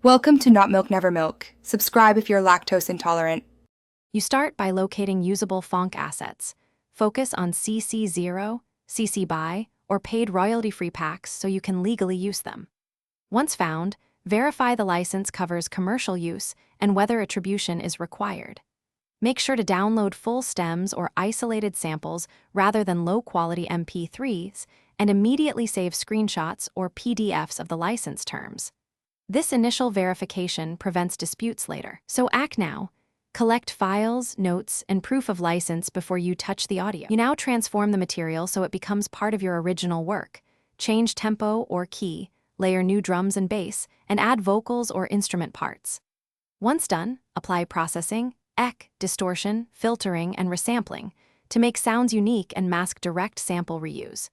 Welcome to Not Milk Never Milk. Subscribe if you're lactose intolerant. You start by locating usable Phonk assets. Focus on CC0, CC BY, or paid royalty-free packs so you can legally use them. Once found, verify the license covers commercial use and whether attribution is required. Make sure to download full stems or isolated samples rather than low-quality MP3s, and immediately save screenshots or PDFs of the license terms. This initial verification prevents disputes later. So act now. Collect files, notes, and proof of license before you touch the audio. You now transform the material so it becomes part of your original work. Change tempo or key, layer new drums and bass, and add vocals or instrument parts. Once done, apply processing, distortion, filtering, and resampling to make sounds unique and mask direct sample reuse.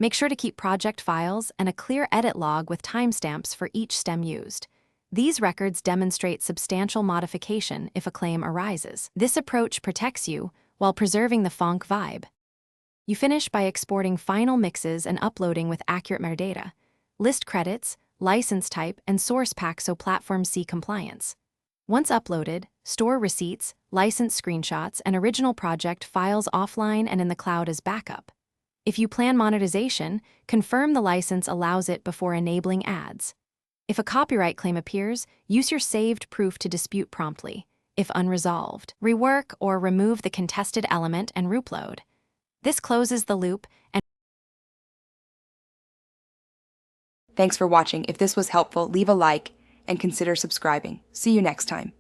Make sure to keep project files and a clear edit log with timestamps for each stem used. These records demonstrate substantial modification if a claim arises. This approach protects you while preserving the Phonk vibe. You finish by exporting final mixes and uploading with accurate metadata. List credits, license type, and source pack so platforms see compliance. Once uploaded, store receipts, license screenshots, and original project files offline and in the cloud as backup. If you plan monetization, confirm the license allows it before enabling ads. If a copyright claim appears, use your saved proof to dispute promptly. If unresolved, rework or remove the contested element and reupload. This closes the loop and Thanks for watching. If this was helpful, leave a like and consider subscribing. See you next time.